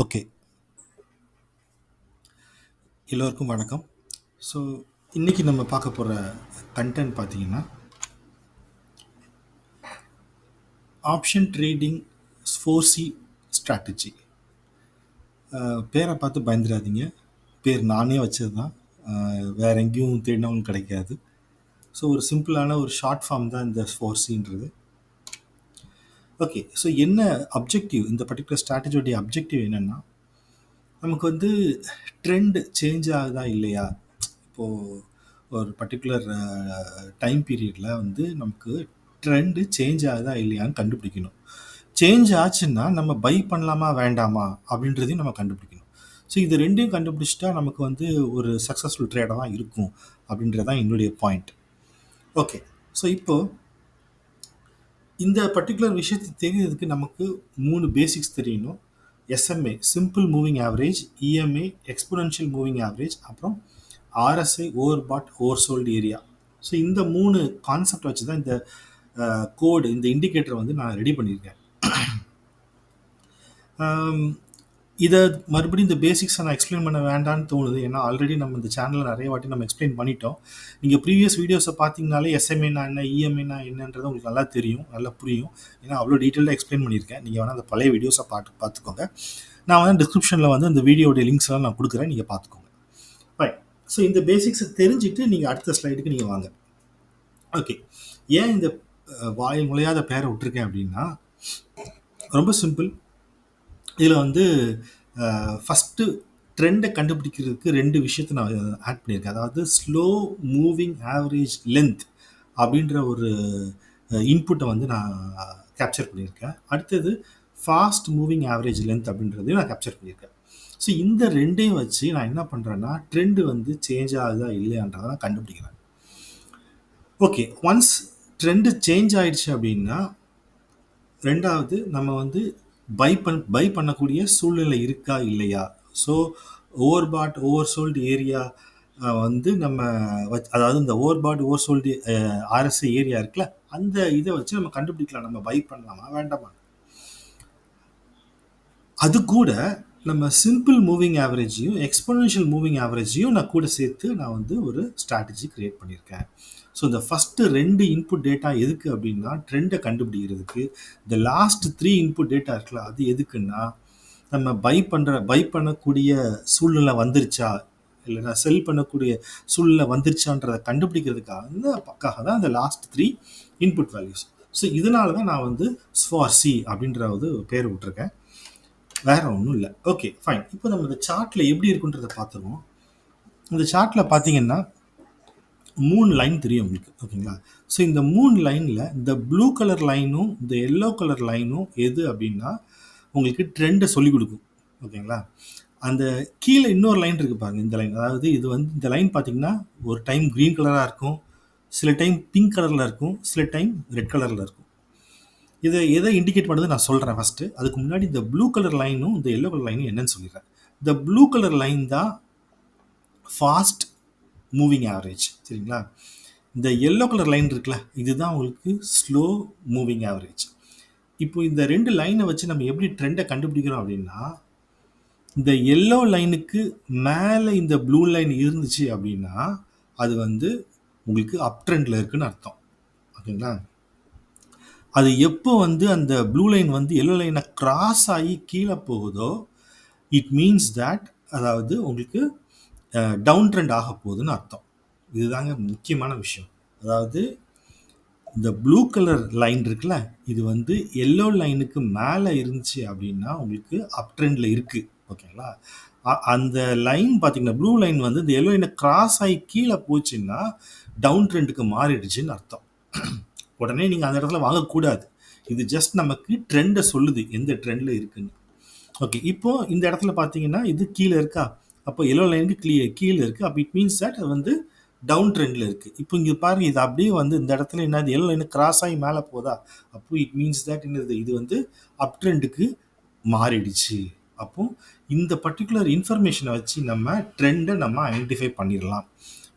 Okay. எல்லோருக்கும் வணக்கம். So, இன்னைக்கு நம்ம பார்க்க போற கன்டென்ட் பார்த்தீங்கன்னா, ஆப்ஷன் ட்ரேடிங் ஸ்ஃபோர்ஸி ஸ்ட்ராட்டஜி. பேரை பார்த்து பயந்துடாதீங்க. பேர் நானே வச்சது தான். வேற எங்கேயும் தேடினவங்களுக்கு கிடைக்காது. ஸோ, ஒரு சிம்பிளான ஒரு ஷார்ட் ஃபார்ம் தான் இந்த ஸ்ஃபோர்ஸின்றது. ஓகே. ஸோ, என்ன அப்ஜெக்டிவ், இந்த பர்டிகுலர் ஸ்ட்ராட்டஜியோடைய அப்ஜெக்டிவ் என்னன்னா, நமக்கு வந்து ட்ரெண்ட் சேஞ்ச் ஆகுதா இல்லையா? இப்போது ஒரு பர்டிகுலர் டைம் பீரியடில் வந்து நமக்கு ட்ரெண்டு சேஞ்ச் ஆகுதா இல்லையான்னு கண்டுபிடிக்கணும். சேஞ்ச் ஆச்சுன்னா நம்ம பை பண்ணலாமா வேண்டாமா அப்படின்றதையும் நம்ம கண்டுபிடிக்கணும். ஸோ இது ரெண்டையும் கண்டுபிடிச்சிட்டா நமக்கு வந்து ஒரு சக்ஸஸ்ஃபுல் ட்ரேடாக தான் இருக்கும் அப்படின்றது தான் என்னுடைய பாயிண்ட். ஓகே. ஸோ இப்போது இந்த பர்டிகுலர் விஷயத்தை தெரியறதுக்கு நமக்கு 3 பேசிக்ஸ் தெரியணும். SMA simple moving average, EMA exponential moving average, அப்புறம் RSI ஓவர் பாட் ஓவர் சோல்டு ஏரியா. ஸோ இந்த 3 கான்செப்ட் வச்சு தான் இந்த கோடு, இந்த இண்டிகேட்டரை வந்து நான் ரெடி பண்ணியிருக்கேன். இதை மறுபடியும் இந்த பேசிக்ஸை நான் எக்ஸ்பிளைன் பண்ண வேண்டான்னு தோணுது. ஏன்னா ஆல்ரெடி நம்ம இந்த சேனலில் நிறைய வாட்டி நம்ம எக்ஸ்பிளைன் பண்ணிட்டோம். நீங்கள் ப்ரீவியஸ் வீடியோஸை பார்த்தீங்கனாலே எஸ்எம்ஏனா என்ன, இஎம்ஏனா என்னன்றது உங்களுக்கு நல்லா தெரியும், நல்லா புரியும். ஏன்னா அவ்வளோ டீட்டெயிலாக எக்ஸ்பிளைன் பண்ணியிருக்கேன். நீங்கள் வேணால் அந்த பழைய வீடியோஸை பார்த்துக்கோங்க. நான் வந்து டிஸ்கிரிப்ஷனில் வந்து அந்த வீடியோடைய லிங்க்ஸ்லாம் நான் கொடுக்குறேன், நீங்கள் பார்த்துக்கோங்க. ரைட். ஸோ இந்த பேசிக்ஸை தெரிஞ்சுட்டு நீங்கள் அடுத்த ஸ்லைடுக்கு நீங்கள் வாங்க. ஓகே. ஏன் இந்த வாயில் நுழையாத பேரை விட்டுருக்கேன் அப்படின்னா, ரொம்ப சிம்பிள். இதில் வந்து ஃபஸ்ட்டு ட்ரெண்டை கண்டுபிடிக்கிறதுக்கு 2 விஷயத்தை நான் ஆட் பண்ணியிருக்கேன். அதாவது ஸ்லோ மூவிங் ஆவரேஜ் லென்த் அப்படின்ற ஒரு இன்புட்டை வந்து நான் கேப்சர் பண்ணியிருக்கேன். அடுத்தது ஃபாஸ்ட் மூவிங் ஆவரேஜ் லென்த் அப்படின்றதையும் நான் கேப்சர் பண்ணியிருக்கேன். ஸோ இந்த ரெண்டையும் வச்சு நான் என்ன பண்ணுறேன்னா, ட்ரெண்டு வந்து சேஞ்ச் ஆகுதா இல்லையான்றதை நான் கண்டுபிடிக்கிறேன். ஓகே. ஒன்ஸ் ட்ரெண்டு சேஞ்ச் ஆயிடுச்சு அப்படின்னா, ரெண்டாவது நம்ம வந்து பை பண்ணக்கூடிய சூழ்நிலை இருக்கா இல்லையா. ஸோ ஓவர் பாட் ஓவர் சோல்டு ஏரியா வந்து நம்ம அதாவது இந்த ஓவர் பாட் ஓவர் சோல்டு RSI ஏரியா இருக்குல்ல, அந்த இதை வச்சு நம்ம கண்டுபிடிக்கலாம் நம்ம பை பண்ணலாமா வேண்டாமா. அது கூட நம்ம சிம்பிள் மூவிங் ஆவரேஜையும் எக்ஸ்போனென்ஷியல் மூவிங் ஆவரேஜையும் நான் கூட சேர்த்து நான் வந்து ஒரு ஸ்ட்ராட்டஜி கிரியேட் பண்ணியிருக்கேன். ஸோ இந்த ஃபஸ்ட்டு 2 இன்புட் டேட்டா எதுக்கு அப்படின்னா, ட்ரெண்டை கண்டுபிடிக்கிறதுக்கு. இந்த லாஸ்ட் 3 இன்புட் டேட்டா இருக்குல்ல, அது எதுக்குன்னா நம்ம பை பண்ணக்கூடிய சூழ்நிலை வந்துருச்சா, இல்லைன்னா செல் பண்ணக்கூடிய சூழ்நிலை வந்துருச்சான்றதை கண்டுபிடிக்கிறதுக்காக தான் இந்த லாஸ்ட் 3 இன்புட் வேல்யூஸ். ஸோ இதனால தான் நான் வந்து ஸ்ஃபார்ஸி அப்படின்ற ஒரு பேர் விட்டுருக்கேன், வேற ஒன்றும் இல்லை. Okay fine. இப்போ நம்ம இந்த சார்ட்டில் எப்படி இருக்குன்றதை பார்த்துருவோம். இந்த சார்ட்டில் பார்த்தீங்கன்னா 3 லைன் தெரியும் உங்களுக்கு, ஓகேங்களா. ஸோ இந்த 3 லைனில் இந்த ப்ளூ கலர் லைனும் இந்த எல்லோ கலர் லைனும் எது அப்படின்னா உங்களுக்கு ட்ரெண்டை சொல்லிக் கொடுக்கும், ஓகேங்களா. அந்த கீழே இன்னொரு லைன் இருக்குது பாருங்கள், இந்த லைன். அதாவது இது வந்து இந்த லைன் பார்த்தீங்கன்னா ஒரு டைம் க்ரீன் கலராக இருக்கும், சில டைம் பிங்க் கலரில் இருக்கும், சில டைம் ரெட் கலரில் இருக்கும். இதை எதை இண்டிகேட் பண்ணுறது நான் சொல்கிறேன் ஃபஸ்ட்டு. அதுக்கு முன்னாடி இந்த ப்ளூ கலர் லைனும் இந்த எல்லோ கலர் லைனும் என்னன்னு சொல்லிடுறேன். இந்த ப்ளூ கலர் லைன் தான் ஃபாஸ்ட் மூவிங் ஆவரேஜ், சரிங்களா. இந்த எல்லோ கலர் லைன் இருக்குல்ல, இதுதான் உங்களுக்கு ஸ்லோ மூவிங் ஆவரேஜ். இப்போ இந்த 2 லைனை வச்சு நம்ம எப்படி ட்ரெண்டை கண்டுபிடிக்கிறோம் அப்படின்னா, இந்த எல்லோ லைனுக்கு மேலே இந்த ப்ளூ லைன் இருந்துச்சு அப்படின்னா அது வந்து உங்களுக்கு அப் ட்ரெண்டில் இருக்குன்னு அர்த்தம், ஓகேங்களா. அது எப்போ வந்து அந்த ப்ளூ லைன் வந்து எல்லோ லைனை கிராஸ் ஆகி கீழே போகுதோ இட் மீன்ஸ் தட் அதாவது உங்களுக்கு டவுன் ட்ரெண்ட் ஆக போகுதுன்னு அர்த்தம். இதுதாங்க முக்கியமான விஷயம். அதாவது இந்த ப்ளூ கலர் லைன் இருக்குல்ல, இது வந்து எல்லோ லைனுக்கு மேலே இருந்துச்சு அப்படின்னா உங்களுக்கு அப் ட்ரெண்டில் இருக்குது, ஓகேங்களா. அந்த லைன் பார்த்தீங்கன்னா ப்ளூ லைன் வந்து இந்த எல்லோ லைனை கிராஸ் ஆகி கீழே போச்சுன்னா டவுன் ட்ரெண்டுக்கு மாறிடுச்சுன்னு அர்த்தம். உடனே நீங்கள் அந்த இடத்துல வாங்கக்கூடாது. இது ஜஸ்ட் நமக்கு ட்ரெண்டை சொல்லுது, எந்த ட்ரெண்டில் இருக்குன்னு. ஓகே. இப்போது இந்த இடத்துல பார்த்தீங்கன்னா இது கீழே இருக்கா, அப்போ எல்லோ லைனுக்கு கீழே இருக்குது. அப்போ இட் மீன்ஸ் தட் அது வந்து டவுன் ட்ரெண்டில் இருக்குது. இப்போ இங்கே பாருங்கள், இது அப்படியே வந்து இந்த இடத்துல என்னது எல்லோ லைனு கிராஸ் ஆகி மேலே போதா, அப்போ இட் மீன்ஸ் தட் என்னது, இது வந்து அப் ட்ரெண்டுக்கு மாறிடுச்சு. அப்போ இந்த பர்டிகுலர் இன்ஃபர்மேஷனை வச்சு நம்ம ட்ரெண்டை நம்ம ஐடென்டிஃபை பண்ணிடலாம்.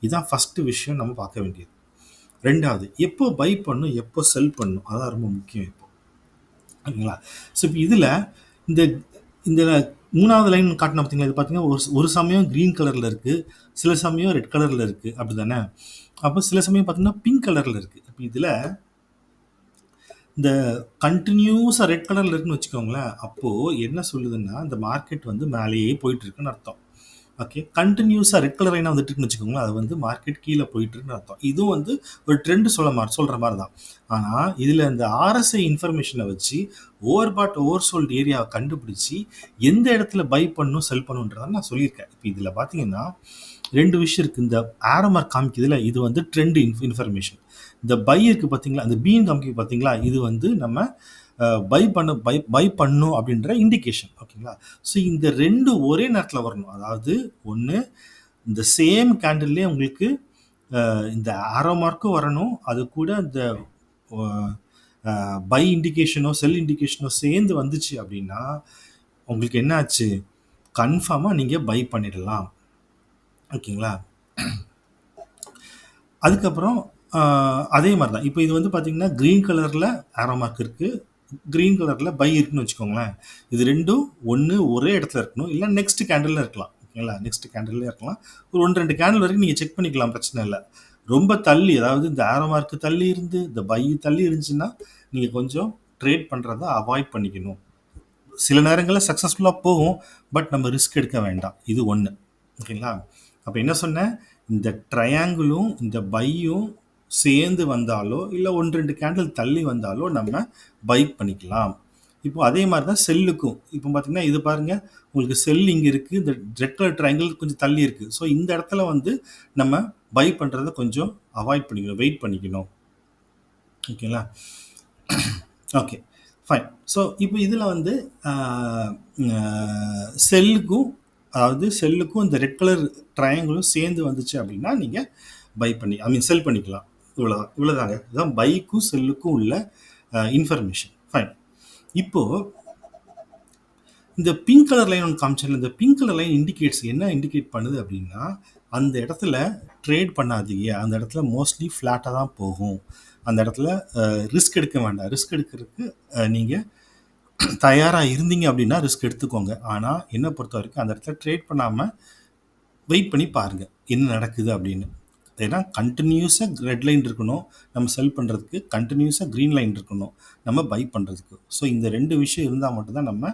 இதுதான் ஃபஸ்ட்டு விஷயம் நம்ம பார்க்க வேண்டியது. ரெண்டாவது, எப்போ பை பண்ணும் எப்போ செல் பண்ணும், அதான் ரொம்ப முக்கியம் இப்போ, ஓகேங்களா. ஸோ இப்போ இதில் இந்த இந்த 3வது லைன் காட்டுனேன் பார்த்தீங்களா? இது பார்த்தீங்கன்னா, ஒரு சமயம் கிரீன் கலர்ல இருக்கு. சில சமயம் ரெட் கலர்ல இருக்கு. அப்படிதானே? அப்ப சில சமயம் பார்த்தீங்கன்னா, பிங்க் கலர்ல இருக்கு. இப்ப இதுல இந்த கன்டினியூஸா ரெட் கலர்ல இருக்குன்னு வச்சுக்கோங்களேன். அப்போ என்ன சொல்லுதுன்னா, இந்த மார்க்கெட் வந்து மேலேயே போயிட்டு இருக்குன்னு அர்த்தம். ஓகே. கன்டினியூஸா ரெட் கலர் லைனா வந்துட்டு இருக்குன்னு வச்சுக்கோங்களேன். அது வந்து மார்க்கெட் கீழ போயிட்டு இருக்குன்னு அர்த்தம். இதுவும் வந்து ஒரு ட்ரெண்ட் சொல்ற மாரி தான். ஆனா, இதுல இந்த ஆர்எஸ்ஐ இன்ஃபர்மேஷன வச்சு ஓவர் ஓவர் சோல்ட் ஏரியாவ கண்டுபிடிச்சு, எந்த இடத்துல பை பண்ணணும், செல் பண்ணணுன்றத நான் சொல்லியிருக்கேன். இப்ப இதுல பார்த்தீங்கன்னா, 2 விஷயம் இருக்கு. இந்த ஆரோ மார்க் காமிக்குதுல, இது வந்து ட்ரெண்ட் இன்ஃபர்மேஷன். இந்த பை இருக்கு பார்த்தீங்களா, அந்த பீன்னு காமிக்குது பார்த்தீங்களா, இது வந்து நம்ம பை பண்ணணும் அப்படின்ற இண்டிகேஷன். ஓகேங்களா? ஸோ இந்த 2 ஒரே நேரத்துல வரணும். அதாவது ஒண்ணு இந்த சேம் கேண்டில்லே உங்களுக்கு இந்த ஆரோ மார்க்கும் வரணும். அது கூட இந்த பை இண்டிகேஷனோ, செல் இண்டிகேஷனோ சேர்ந்து வந்துச்சு அப்படின்னா, உங்களுக்கு என்ன ஆச்சு? கன்ஃபார்மா நீங்க பை பண்ணிடலாம். ஓகேங்களா? அதுக்கப்புறம் அதே மாரி தான். இப்போ இது வந்து பார்த்தீங்கன்னா, கிரீன் கலர்ல ஆரோ மார்க் இருக்கு. கிரீன் கலர்ல பை இருக்குன்னு வச்சுக்கோங்களேன். இது 2ம் ஒண்ணு ஒரே இடத்துல இருக்கணும். இல்ல நெக்ஸ்ட் கேண்டில்ல இருக்கலாம். ஓகேங்களா? நெக்ஸ்ட் கேண்டில்ல இருக்கலாம். ஒரு 1, 2 கேண்டில் வரைக்கும் நீங்க செக் பண்ணிக்கலாம். பிரச்சனை இல்ல. ரொம்ப தள்ளி, அதாவது இந்த ஆரோ மார்க் தள்ளி இருந்து, இந்த பை தள்ளி இருந்துச்சுன்னா, நீங்க கொஞ்சம் ட்ரேட் பண்றத அவாய்ட் பண்ணிக்கணும். சில நேரங்கள்ல சக்சஸ்ஃபுல்லா போகும். பட் நம்ம ரிஸ்க் எடுக்க வேண்டாம். இது 1. ஓகேங்களா? அப்ப என்ன சொன்னேன்? இந்த ட்ரையாங்கிளும், இந்த பையும் சேர்ந்து வந்தாலோ, இல்ல 1, 2 கேண்டில் தள்ளி வந்தாலோ நம்ம பை பண்ணிக்கலாம். இப்போ அதே மாரி தான் செல்லுக்கும். இப்போ பார்த்தீங்கன்னா, இது பாருங்க. உங்களுக்கு செல் இங்க இருக்கு. இந்த ரெட் கலர் ட்ரையாங்கிள் கொஞ்சம் தள்ளி இருக்கு. ஸோ இந்த இடத்துல வந்து நம்ம பை பண்றத கொஞ்சம் அவாய்ட் பண்ணிக்கணும். வெயிட் பண்ணிக்கணும். ஓகேங்களா? ஓகே. ஃபைன். ஸோ இப்போ இதில வந்து அ அ செல்லுக்கும், அதாவது செல்லுக்கும் இந்த ரெட் கலர் ட்ரையாங்கிளும் சேர்ந்து வந்துச்சு அப்படின்னா, நீங்க பை பண்ணி செல் பண்ணிக்கலாம். இவ்வளோதான். இவ்வளோதாங்க. இதுதான் பைக்கும், செல்லுக்கும் உள்ள இன்ஃபர்மேஷன். ஃபைன். இப்போ இந்த பிங்க் கலர் லைன் ஒண்ணு காமிச்சேன்ல, இந்த பிங்க் கலர் லைன் என்ன இண்டிகேட் பண்ணுது அப்படின்னா, அந்த இடத்துல ட்ரேட் பண்ணாதீங்க. அந்த இடத்துல மோஸ்ட்லி ஃப்ளாட்டா தான் போகும். அந்த இடத்துல ரிஸ்க் எடுக்க வேண்டாம். ரிஸ்க் எடுக்கிறதுக்கு நீங்க தயாரா இருந்தீங்க அப்படின்னா ரிஸ்க் எடுத்துக்கோங்க. ஆனா, என்ன பொறுத்தவரைக்கும் அந்த இடத்துல ட்ரேட் பண்ணாம வெயிட் பண்ணி பாருங்க. என்ன நடக்குது அப்படின்னு. ஏன்னா கன்டினியூஸா ரெட் லைன் இருக்கணும். நம்ம செல் பண்றதுக்கு. கன்டினியூஸா கிரீன் லைன் இருக்கணும். நம்ம பை பண்றதுக்கு. ஸோ இந்த 2 விஷயம் இருந்தா மட்டும் தான் நம்ம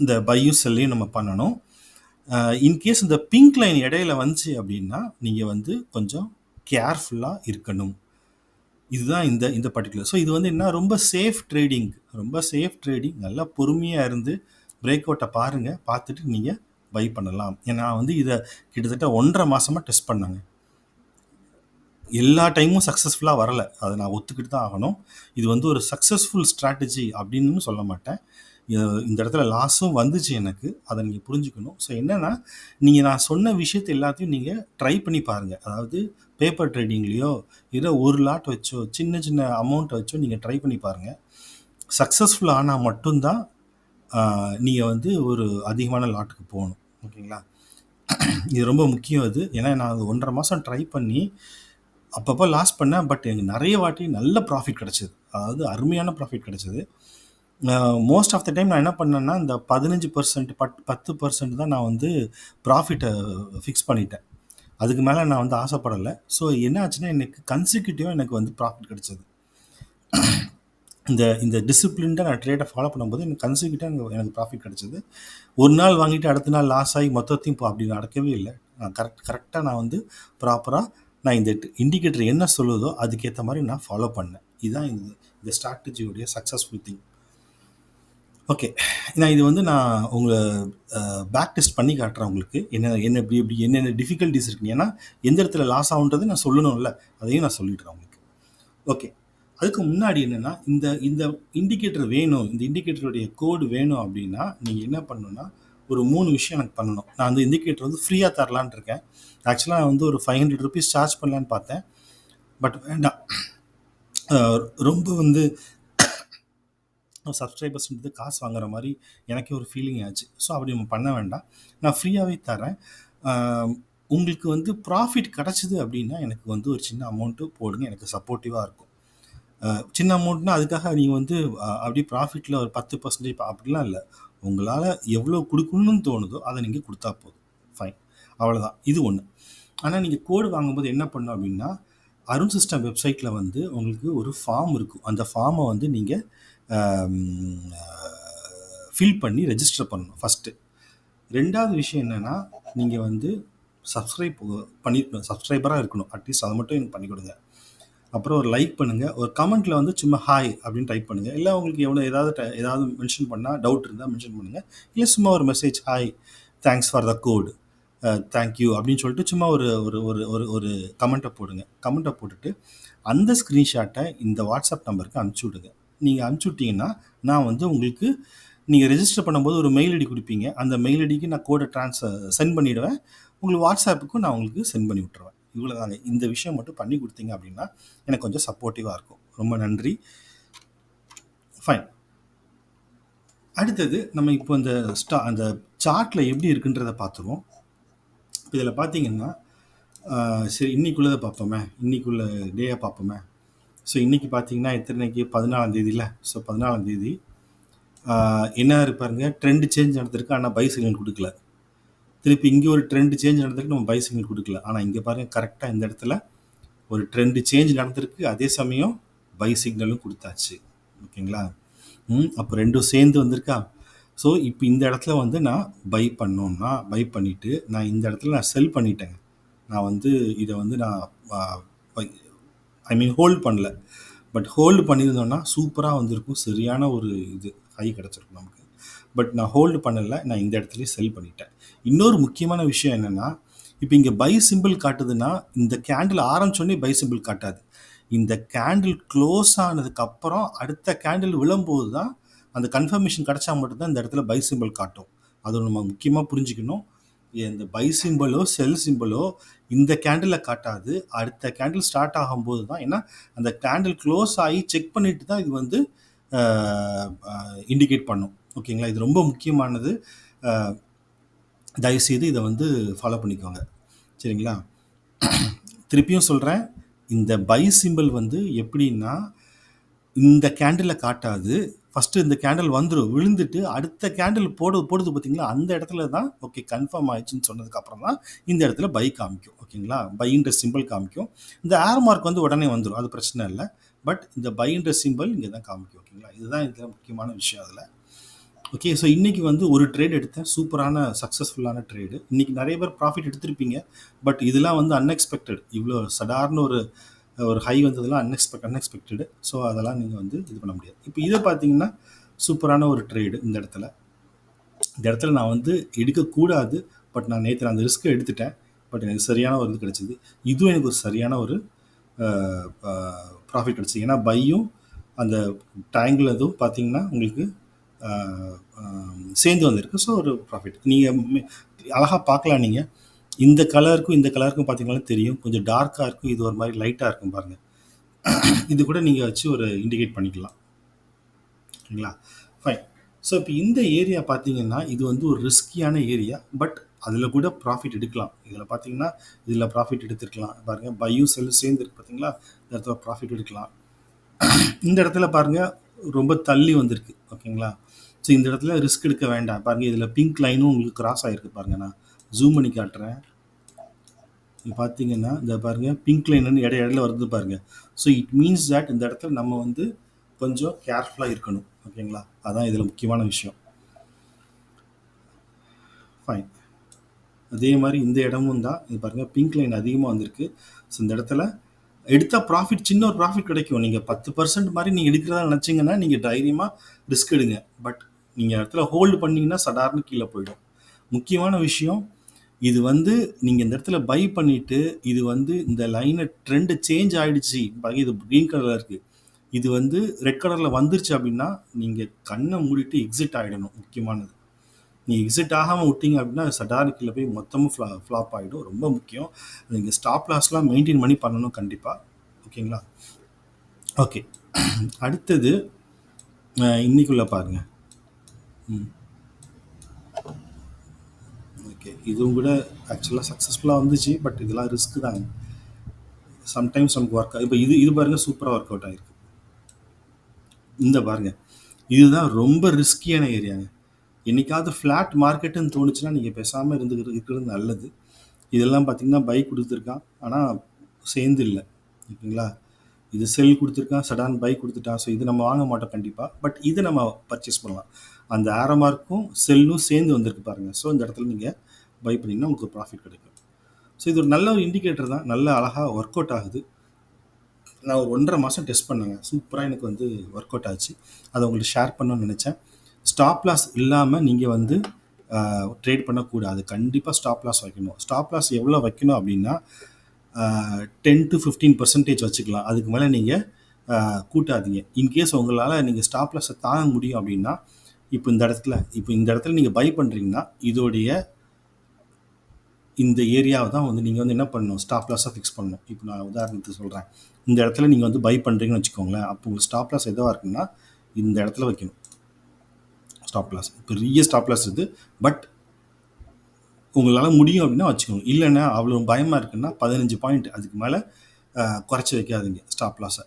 இந்த பையும் செல்லையும் நம்ம பண்ணணும். இன்கேஸ் இந்த பிங்க் லைன் இடையில வந்துச்சு அப்படின்னா, நீங்க வந்து கொஞ்சம் கேர்ஃபுல்லா இருக்கணும். இதுதான் இந்த இந்த பர்ட்டிகுலர். ஸோ இது வந்து என்ன, ரொம்ப சேஃப் ட்ரேடிங். ரொம்ப சேஃப் ட்ரேடிங். நல்லா பொறுமையா இருந்து பிரேக் அவுட்ட பாருங்க. பார்த்துட்டு நீங்க பை பண்ணலாம். நான் வந்து இத கிட்டத்தட்ட 1 1/2 மாசமா டெஸ்ட் பண்ணேங்க. எல்லா டைமும் சக்ஸஸ்ஃபுல்லா வரல. அத நான் ஒத்துக்கிட்டு தான் ஆகணும். இது வந்து ஒரு சக்ஸஸ்ஃபுல் ஸ்ட்ராட்டஜி அப்படின்னு சொல்ல மாட்டேன். இந்த இடத்துல லாஸும் வந்துச்சு எனக்கு. அத நீங்க புரிஞ்சுக்கணும். ஸோ என்னன்னா, நான் சொன்ன விஷயத்த எல்லாத்தையும் நீங்க ட்ரை பண்ணி பாருங்க. அதாவது பேப்பர் ட்ரேடிங்லயோ, இல்ல 1 லாட் வச்சோ, சின்ன சின்ன அமௌண்ட் வச்சோ நீங்க ட்ரை பண்ணி பாருங்க. சக்ஸஸ்ஃபுல் ஆனா மட்டும் தான் நீங்க வந்து ஒரு அதிகமான லாட்டுக்கு போணும். ஓகேங்களா? இது ரொம்ப முக்கியம் அது. ஏன்னா நான் அது 1 1/2 மாசம் ட்ரை பண்ணி அப்பப்போ லாஸ் பண்ணேன். பட் எனக்கு நெறைய வாட்டி நல்ல ப்ராஃபிட் கிடைச்சது. அதாவது அருமையான ப்ராஃபிட் கிடைச்சது. மோஸ்ட் ஆஃப் த டைம் நான் என்ன பண்ணேன்னா, இந்த 15% 10% தான் நான் வந்து ப்ராஃபிட்ட ஃபிக்ஸ் பண்ணிட்டேன். அதுக்கு மேல நான் வந்து ஆசைப்படல. ஸோ என்ன ஆச்சுன்னா, எனக்கு கன்சிக்யூட்டிவா எனக்கு வந்து ப்ராஃபிட் கிடைச்சது. இந்த இந்த டிசிப்ளின்டா நான் ட்ரேட ஃபாலோ பண்ணும்போது எனக்கு கன்சிக்யூட்டிவா எனக்கு ப்ராஃபிட் கிடைச்சது. ஒரு நாள் வாங்கிட்டு அடுத்த நாள் லாஸ் ஆகி மொத்தத்தையும் அப்படி நடக்கவே இல்ல. நான் கரெக்ட்டா நான் வந்து ப்ராப்பரா நான் இந்த இண்டிகேட்டர் என்ன சொல்லுதோ அதுக்கேத்த மாரி நான் ஃபாலோ பண்ணேன். இதுதான் இந்த ஸ்ட்ராட்டஜியோடைய சக்சஸ்ஃபுல் திங். ஓகே. இது வந்து நான் உங்கள பேக் டெஸ்ட் பண்ணி காட்டுறேன் உங்களுக்கு. என்ன என்ன எப்படி எப்படி என்னென்ன டிஃபிகல்டீஸ் இருக்குன்னு. ஏன்னா, எந்த இடத்துல லாஸ் ஆகுன்றத நான் சொல்லணும்ல. அதையும் நான் சொல்லிடுறேன் உங்களுக்கு. ஓகே. அதுக்கு முன்னாடி என்னன்னா, இந்த இந்த இண்டிகேட்டர் வேணும். இந்த இண்டிகேட்டருடைய கோடு வேணும் அப்படின்னா, நீங்க என்ன பண்ணணும்னா, ஒரு 3 விஷயம் எனக்கு பண்ணணும். நான் அந்த இண்டிகேட்டர் வந்து ஃப்ரீயா தரலான்னு இருக்கேன். ஆக்சுவலா நான் வந்து ஒரு ₹500 சார்ஜ் பண்ணலான்னு பார்த்தேன். பட் வேண்டாம். அ ரொம்ப வந்து சப்ஸ்கிரைபர்ஸ்ன்றது காசு வாங்குற மாரி எனக்கே ஒரு ஃபீலிங் ஆச்சு. ஸோ அப்படி நம்ம பண்ண வேண்டாம். நான் ஃப்ரீயாவே தரேன். அ உங்களுக்கு வந்து ப்ராஃபிட் கிடைச்சது அப்படின்னா, எனக்கு வந்து ஒரு சின்ன அமௌண்ட்டு போடுங்க. எனக்கு சப்போர்ட்டிவா இருக்கும். சின்ன அமௌண்ட்னா அதுக்காக நீங்க வந்து அப்படியே ப்ராஃபிட்ல ஒரு 10% அப்படிலாம் இல்ல. உங்களால் எவ்வளோ கொடுக்கணும்னு தோணுதோ அதை நீங்கள் கொடுத்தா போதும். ஃபைன், அவ்வளோதான். இது ஒன்று. ஆனால் நீங்கள் கோடு வாங்கும்போது என்ன பண்ணணும் அப்படின்னா, அருண் சிஸ்டம் வெப்சைட்டில் வந்து உங்களுக்கு ஒரு ஃபார்ம் இருக்கும். அந்த ஃபார்மை வந்து நீங்கள் ஃபில் பண்ணி ரெஜிஸ்டர் பண்ணணும் ஃபஸ்ட்டு. ரெண்டாவது விஷயம் என்னென்னா, நீங்கள் வந்து சப்ஸ்கிரைப் பண்ணியிருக்கணும், சப்ஸ்கிரைபராக இருக்கணும். அட்லீஸ்ட் அதை மட்டும் எனக்கு பண்ணி கொடுங்க. அப்புறம் ஒரு லைக் பண்ணுங்கள். ஒரு கமெண்ட்டில் வந்து சும்மா ஹாய் அப்படின்னு டைப் பண்ணுங்கள். இல்லை உங்களுக்கு ஏதாவது மென்ஷன் பண்ணால் டவுட் இருந்தால் மென்ஷன் பண்ணுங்கள். இல்லை சும்மா ஒரு message hi, thanks for the code, thank you அப்படின்னு சொல்லிட்டு சும்மா ஒரு ஒரு ஒரு ஒரு ஒரு கமெண்ட்டை போடுங்க. கமெண்ட்டை போட்டுட்டு அந்த ஸ்க்ரீன்ஷாட்டை இந்த வாட்ஸ்அப் நம்பருக்கு அனுப்பிச்சி விடுங்க. நீங்கள் அனுப்பிச்சி விட்டிங்கன்னா நான் வந்து உங்களுக்கு, நீங்கள் ரெஜிஸ்டர் பண்ணும்போது ஒரு மெயில் ஐடி கொடுப்பீங்க. அந்த மெயில் ஐடிக்கு நான் கோடை சென்ட் பண்ணிவிடுவேன். உங்களுக்கு வாட்ஸ்அப்புக்கும் நான் உங்களுக்கு சென்ட் பண்ணி விட்டுருவேன். இவ்வளோ தாங்க. இந்த விஷயம் மட்டும் பண்ணி கொடுத்தீங்க அப்படின்னா எனக்கு கொஞ்சம் சப்போர்ட்டிவாக இருக்கும். ரொம்ப நன்றி. ஃபைன். அடுத்தது நம்ம இப்போ அந்த சார்ட்டில் எப்படி இருக்குன்றதை பார்த்துருவோம். இப்போ இதில் பார்த்தீங்கன்னா சரி, இன்றைக்குள்ளதை பார்ப்போமே, இன்றைக்குள்ள டேயை பார்ப்போமே. ஸோ இன்றைக்கி பார்த்தீங்கன்னா எத்தனைக்கு 14ஆம் தேதியில். ஸோ 14ஆம் தேதி என்ன இருப்பாருங்க, ட்ரெண்ட் சேஞ்ச் நடந்திருக்கு. ஆனால் பை சிக்னல் கொடுக்கல. திருப்பி இங்கே ஒரு ட்ரெண்ட் சேஞ்ச் நடந்திருக்கு, நம்ம பை சிக்னல் கொடுக்கல. ஆனால் இங்கே பாருங்கள், கரெக்டாக இந்த இடத்துல ஒரு ட்ரெண்ட் சேஞ்ச் நடந்திருக்கு, அதே சமயம் பை சிக்னலும் கொடுத்தாச்சு. ஓகேங்களா? அப்போ ரெண்டும் சேர்ந்து வந்திருக்கா. ஸோ இப்போ இந்த இடத்துல வந்து நான் பை பண்ணோன்னா, பை பண்ணிவிட்டு நான் இந்த இடத்துல நான் செல் பண்ணிட்டேங்க. நான் வந்து இதை வந்து நான் ஹோல்ட் பண்ணல. பட் ஹோல்டு பண்ணியிருந்தோன்னா சூப்பராக வந்திருக்கும், சரியான ஒரு இது ஹை கிடச்சிருக்கும் நமக்கு. பட் நான் ஹோல்டு பண்ணலை, நான் இந்த இடத்துலையே செல் பண்ணிட்டேன். இன்னொரு முக்கியமான விஷயம் என்னென்னா, இப்போ இங்கே பை சிம்பிள் காட்டுதுன்னா இந்த கேண்டில் ஆரம்பிச்சோடனே பை சிம்பிள் காட்டாது. இந்த கேண்டில் க்ளோஸ் ஆனதுக்கப்புறம் அடுத்த கேண்டில் விழும்போது தான் அந்த கன்ஃபர்மேஷன் கிடச்சா மட்டும்தான் இந்த இடத்துல பை சிம்பிள் காட்டும். அது நம்ம முக்கியமாக புரிஞ்சுக்கணும். இந்த பை சிம்பிளோ செல் சிம்பிளோ இந்த கேண்டிலில் காட்டாது, அடுத்த கேண்டில் ஸ்டார்ட் ஆகும்போது தான். ஏன்னா அந்த கேண்டில் க்ளோஸ் ஆகி செக் பண்ணிட்டு தான் இது வந்து இண்டிகேட் பண்ணும். ஓகேங்களா? இது ரொம்ப முக்கியமானது. தயவுசெய்து இதை வந்து ஃபாலோ பண்ணிக்கோங்க. சரிங்களா? திருப்பியும் சொல்கிறேன், இந்த பை சிம்பிள் வந்து எப்படின்னா இந்த கேண்டிலில் காட்டாது. ஃபஸ்ட்டு இந்த கேண்டில் வந்துடும், விழுந்துட்டு அடுத்த கேண்டில் போடுது பார்த்தீங்களா, அந்த இடத்துல தான் ஓகே கன்ஃபார்ம் ஆயிடுச்சுன்னு சொன்னதுக்கப்புறம் தான் இந்த இடத்துல பை காமிக்கும். ஓகேங்களா? பைன்ற சிம்பிள் காமிக்கும். இந்த ஏர் மார்க் வந்து உடனே வந்துடும், அது பிரச்சனை இல்லை. பட் இந்த பைன்ற சிம்பிள் இங்கே தான் காமிக்கும். ஓகேங்களா? இதுதான் இதில் முக்கியமான விஷயம் அதில். ஓகே. ஸோ இன்றைக்கி வந்து ஒரு ட்ரேட் எடுத்தேன், சூப்பரான சக்ஸஸ்ஃபுல்லான ட்ரேடு. இன்றைக்கி நிறைய பேர் ப்ராஃபிட் எடுத்திருப்பீங்க. பட் இதெல்லாம் வந்து அன்எக்ஸ்பெக்டட். இவ்வளோ சடார்னு ஒரு ஹை வந்ததெல்லாம் அன்எக்ஸ்பெக்டடு. ஸோ அதெல்லாம் நீங்கள் வந்து இது பண்ண முடியாது. இப்போ இதை பார்த்தீங்கன்னா சூப்பரான ஒரு ட்ரேடு. இந்த இடத்துல நான் வந்து எடுக்கக்கூடாது, பட் நான் நேற்று அந்த ரிஸ்க்கை எடுத்துட்டேன். பட் எனக்கு சரியான ஒரு இது கிடச்சிது. இதுவும் எனக்கு ஒரு சரியான ஒரு ப்ராஃபிட் கிடச்சிது. ஏன்னா பையும் அந்த ட்ரையாங்கிள் அதுவும் பார்த்தீங்கன்னா உங்களுக்கு சேர்ந்து வந்திருக்கு. ஸோ ஒரு ப்ராஃபிட் நீங்கள் அழகாக பார்க்கலாம். நீங்கள் இந்த கலருக்கும் பார்த்தீங்கன்னா தெரியும், கொஞ்சம் டார்க்காக இருக்கும், இது ஒரு மாதிரி லைட்டாக இருக்கும் பாருங்கள். இது கூட நீங்கள் வச்சு ஒரு இண்டிகேட் பண்ணிக்கலாம். ஓகேங்களா? ஃபைன். ஸோ இப்போ இந்த ஏரியா பார்த்தீங்கன்னா இது வந்து ஒரு ரிஸ்கியான ஏரியா. பட் அதில் கூட ப்ராஃபிட் எடுக்கலாம். இதில் பார்த்தீங்கன்னா இதில் ப்ராஃபிட் எடுத்துருக்கலாம். பாருங்கள், பையும் செல்லும் சேர்ந்துருக்கு பார்த்தீங்களா, இந்த இடத்துல ப்ராஃபிட் எடுக்கலாம். இந்த இடத்துல பாருங்கள் ரொம்ப தள்ளி வந்திருக்கு. ஓகேங்களா? ஸோ இந்த இடத்துல ரிஸ்க் எடுக்க வேண்டாம். பாருங்கள், இதில் பிங்க் லைனும் உங்களுக்கு கிராஸ் ஆகிருக்கு பாருங்கள். நான் ஜூம் பண்ணி காட்டுறேன். பார்த்தீங்கன்னா இந்த பாருங்கள், பிங்க் லைன் இடையில வருது பாருங்கள். ஸோ இட் மீன்ஸ் தட் இந்த இடத்துல நம்ம வந்து கொஞ்சம் கேர்ஃபுல்லாக இருக்கணும். ஓகேங்களா? அதான் இதில் முக்கியமான விஷயம். ஃபைன். அதே மாதிரி இந்த இடமும் தான். இது பாருங்கள், பிங்க் லைன் அதிகமாக வந்திருக்கு. ஸோ இந்த இடத்துல எடுத்தால் ப்ராஃபிட், சின்ன ஒரு ப்ராஃபிட் கிடைக்கும். நீங்கள் 10% மாதிரி நீங்கள் எடுக்கிறதா நினச்சிங்கன்னா நீங்கள் தைரியமாக ரிஸ்க் எடுங்க. பட் நீங்கள் இடத்துல ஹோல்டு பண்ணிங்கன்னா சடார்னு கீழே போயிடும். முக்கியமான விஷயம், இது வந்து நீங்கள் இந்த இடத்துல பை பண்ணிவிட்டு இது வந்து இந்த லைனை ட்ரெண்டு சேஞ்ச் ஆகிடுச்சு. இது க்ரீன் கலரில் இருக்குது, இது வந்து ரெட் கலரில் வந்துருச்சு அப்படின்னா நீங்கள் கண்ணை மூடிட்டு எக்ஸிட் ஆகிடணும். முக்கியமானது, நீங்கள் எக்ஸிட் ஆகாமல் விட்டீங்க அப்படின்னா அது சடார்னு கீழே போய் மொத்தமும் ஃப்ளாப் ஆகிடும். ரொம்ப முக்கியம். நீங்கள் ஸ்டாப் லாஸ்லாம் மெயின்டைன் பண்ணி பண்ணணும் கண்டிப்பாக. ஓகேங்களா? ஓகே. அடுத்தது இன்னைக்குள்ள பாருங்கள். ஓகே, இதுவும் கூட ஆக்சுவலாக சக்ஸஸ்ஃபுல்லாக வந்துச்சு. பட் இதெல்லாம் ரிஸ்க் தாங்க. சம்டைம்ஸ் நமக்கு ஒர்க் இப்போ இது பாருங்கள், சூப்பராக ஒர்க் அவுட் ஆகிருக்கு. இந்த பாருங்கள், இதுதான் ரொம்ப ரிஸ்கியான ஏரியாங்க. என்னைக்காவது ஃப்ளாட் மார்க்கெட்டுன்னு தோணுச்சுன்னா நீங்கள் பேசாமல் இருக்கிறது நல்லது. இதெல்லாம் பார்த்தீங்கன்னா பை கொடுத்துருக்கான், ஆனால் சேர்ந்து இல்லை. ஓகேங்களா? இது செல் கொடுத்துருக்கான், சடான் பை கொடுத்துட்டான். ஸோ இது நம்ம வாங்க மாட்டோம் கண்டிப்பாக. பட் இதை நம்ம பர்ச்சேஸ் பண்ணலாம். அந்த ஆரோ மார்க்கும் செல்லும் சேர்ந்து வந்திருக்கு பாருங்கள். ஸோ இந்த இடத்துல நீங்கள் பை பண்ணிங்கன்னா உங்களுக்கு ப்ராஃபிட் கிடைக்கும். ஸோ இது ஒரு நல்ல ஒரு இண்டிகேட்டர் தான். நல்ல அழகாக ஒர்க் அவுட் ஆகுது. நான் ஒரு 1.5 மாதம் டெஸ்ட் பண்ணேங்க. சூப்பராக எனக்கு வந்து ஒர்க் அவுட் ஆச்சு. அதை உங்களுக்கு ஷேர் பண்ணணும்னு நினச்சேன். ஸ்டாப் லாஸ் இல்லாமல் நீங்கள் வந்து ட்ரேட் பண்ணக்கூடாது. கண்டிப்பாக ஸ்டாப் லாஸ் வைக்கணும். ஸ்டாப் லாஸ் எவ்வளோ வைக்கணும் அப்படின்னா 10 to 15% வச்சுக்கலாம். அதுக்கு மேலே நீங்கள் கூட்டாதீங்க. இன்கேஸ் உங்களால் நீங்கள் ஸ்டாப் லாஸை தாங்க முடியும் அப்படின்னா, இப்போ இந்த இடத்துல நீங்கள் பை பண்ணுறீங்கன்னா இதோடைய இந்த ஏரியாவை தான் வந்து நீங்கள் வந்து என்ன பண்ணணும், ஸ்டாப் லாஸாக ஃபிக்ஸ் பண்ணணும். இப்போ நான் உதாரணத்துக்கு சொல்கிறேன். இந்த இடத்துல நீங்கள் வந்து பை பண்ணுறீங்கன்னு வச்சுக்கோங்களேன். அப்போ உங்களுக்கு ஸ்டாப் லாஸ் எதுவாக இருக்குன்னா இந்த இடத்துல வைக்கணும். ஸ்டாப் லாஸ் பெரிய ஸ்டாப் லாஸ் இது. பட் உங்களால் முடியும் அப்படின்னா வச்சுக்கோங்க. இல்லைன்னா அவ்வளோ பயமாக இருக்குன்னா 15 பாயிண்ட் அதுக்கு மேலே குறைச்சி வைக்காதீங்க ஸ்டாப் லாஸை.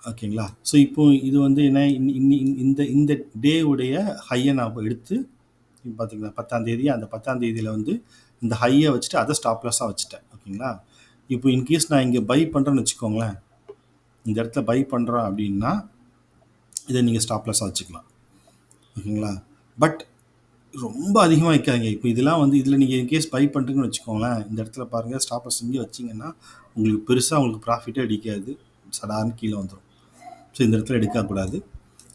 ஓகேங்களா? ஸோ இப்போ இது வந்து என்ன, இந்த டேவுடைய ஹையை நான் எடுத்து இப்போ பார்த்தீங்கன்னா 10ஆம் தேதி, அந்த 10ஆம் தேதியில் வந்து இந்த ஹையை வச்சுட்டு அதை ஸ்டாப் லாஸாக வச்சுட்டேன். ஓகேங்களா? இப்போ இன்கேஸ் நான் இங்கே பை பண்ணுறேன்னு வச்சுக்கோங்களேன். இந்த இடத்துல பை பண்ணுறோம் அப்படின்னா இதை நீங்கள் ஸ்டாப் லாஸாக வச்சுக்கலாம். ஓகேங்களா? பட் ரொம்ப அதிகமாக வைக்காதீங்க. இப்போ இதெல்லாம் வந்து இதில் நீங்கள் இன்கேஸ் பை பண்ணுறீங்கன்னு வச்சுக்கோங்களேன். இந்த இடத்துல பாருங்கள், ஸ்டாப் லாஸ் இங்கே வச்சிங்கன்னா உங்களுக்கு பெருசாக உங்களுக்கு ப்ராஃபிட்டே அடிக்காது. சடார்னு கீழே வந்துடும். ஸோ இந்த இடத்துல எடுக்கக்கூடாது.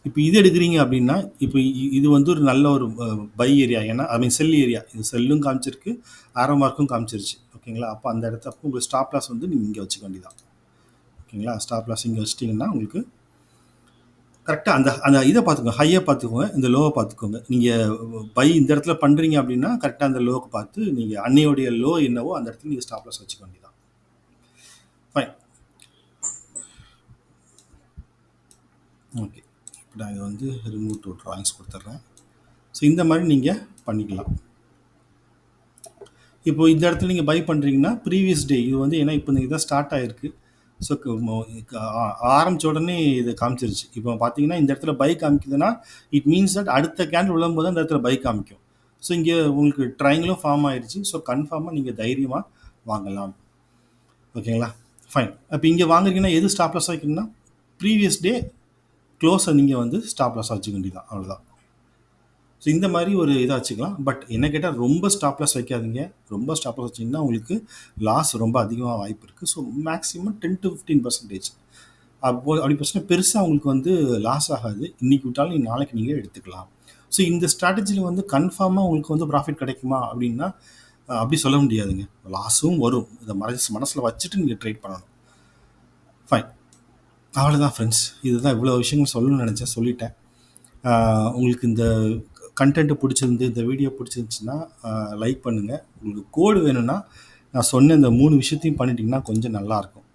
இப்போ இது எடுக்கிறீங்க அப்படின்னா இப்போ இது வந்து ஒரு நல்ல ஒரு பை ஏரியா. ஏன்னா செல் ஏரியா. இது செல்லும் காமிச்சிருக்கு, ஆரோ மார்க்கும் காமிச்சிருச்சு. ஓகேங்களா? அப்போ அந்த இடத்த அப்போ உங்களுக்கு ஸ்டாப் லாஸ் வந்து நீங்கள் இங்கே வச்சுக்க வேண்டியதான். ஓகேங்களா? ஸ்டாப் லாஸ் இங்கே வச்சிட்டிங்கன்னா உங்களுக்கு கரெக்டாக அந்த இதை பார்த்துக்கோங்க, ஹையை பார்த்துக்கோங்க, இந்த லோவை பார்த்துக்கோங்க. நீங்கள் பை இந்த இடத்துல பண்ணுறீங்க அப்படின்னா கரெக்டாக அந்த லோவுக்கு பார்த்து நீங்கள் அன்னையோடைய லோ என்னவோ அந்த இடத்துல நீங்கள் ஸ்டாப் லாஸ் வச்சுக்க வேண்டியதான். ஃபைன். ஓகே, இப்போ நான் இதை வந்து ரிமூவ் டு ட்ராயிங்ஸ் கொடுத்துட்றேன். ஸோ இந்த மாதிரி நீங்கள் பண்ணிக்கலாம். இப்போ இந்த இடத்துல நீங்கள் பை பண்ணுறீங்கன்னா ப்ரீவியஸ் டே இது வந்து, ஏன்னா இப்போ இதான் ஸ்டார்ட் ஆகிருக்கு. ஸோ ஆரம்பித்த உடனே இது காமிச்சிருச்சு. இப்போ பார்த்தீங்கன்னா இந்த இடத்துல பை காமிக்குதுன்னா இட் மீன்ஸ் தட் அடுத்த கேண்டில் விழும்போது அந்த இடத்துல பை காமிக்கும். ஸோ இங்கே உங்களுக்கு ட்ரையாங்கிளும் ஃபார்ம் ஆயிடுச்சு. ஸோ கன்ஃபார்மாக நீங்கள் தைரியமாக வாங்கலாம். ஓகேங்களா? ஃபைன். அப்போ இங்கே வாங்குறீங்கன்னா எது ஸ்டாப் லாஸ் வைக்கணும்னா ப்ரீவியஸ் டே க்ளோஸை நீங்கள் வந்து ஸ்டாப் லாஸ் வச்சுக்க வேண்டியதான். அவ்வளோதான். ஸோ இந்த மாதிரி ஒரு இதாக வச்சுக்கலாம். பட் என்ன கேட்டால் ரொம்ப ஸ்டாப் லாஸ் வைக்காதீங்க. ரொம்ப ஸ்டாப் லாஸ் வச்சிங்கன்னா உங்களுக்கு லாஸ் ரொம்ப அதிகமாக வாய்ப்பு இருக்குது. So maximum 10 to 15%. அப்படி பிரச்சனை பெருசாக உங்களுக்கு வந்து லாஸ் ஆகாது. இன்றைக்கி விட்டாலும் நாளைக்கு நீங்கள் எடுத்துக்கலாம். ஸோ இந்த ஸ்ட்ராட்டஜியில் வந்து கன்ஃபார்மாக உங்களுக்கு வந்து ப்ராஃபிட் கிடைக்குமா அப்படின்னா அப்படி சொல்ல முடியாதுங்க. லாஸும் வரும். இதை மனசில் வச்சுட்டு நீங்கள் ட்ரேட் பண்ணணும். ஃபைன். அவ்வளோதான் ஃப்ரெண்ட்ஸ். இதுதான் இவ்வளோ விஷயங்கள் சொல்லணும்னு நினச்சேன், சொல்லிட்டேன். உங்களுக்கு இந்த கண்டென்ட்டு பிடிச்சிருந்து, இந்த வீடியோ பிடிச்சிருந்துச்சுன்னா லைக் பண்ணுங்கள். உங்களுக்கு கோடு வேணும்னா நான் சொன்ன இந்த 3 விஷயத்தையும் பண்ணிட்டீங்கன்னா கொஞ்சம் நல்லாயிருக்கும்.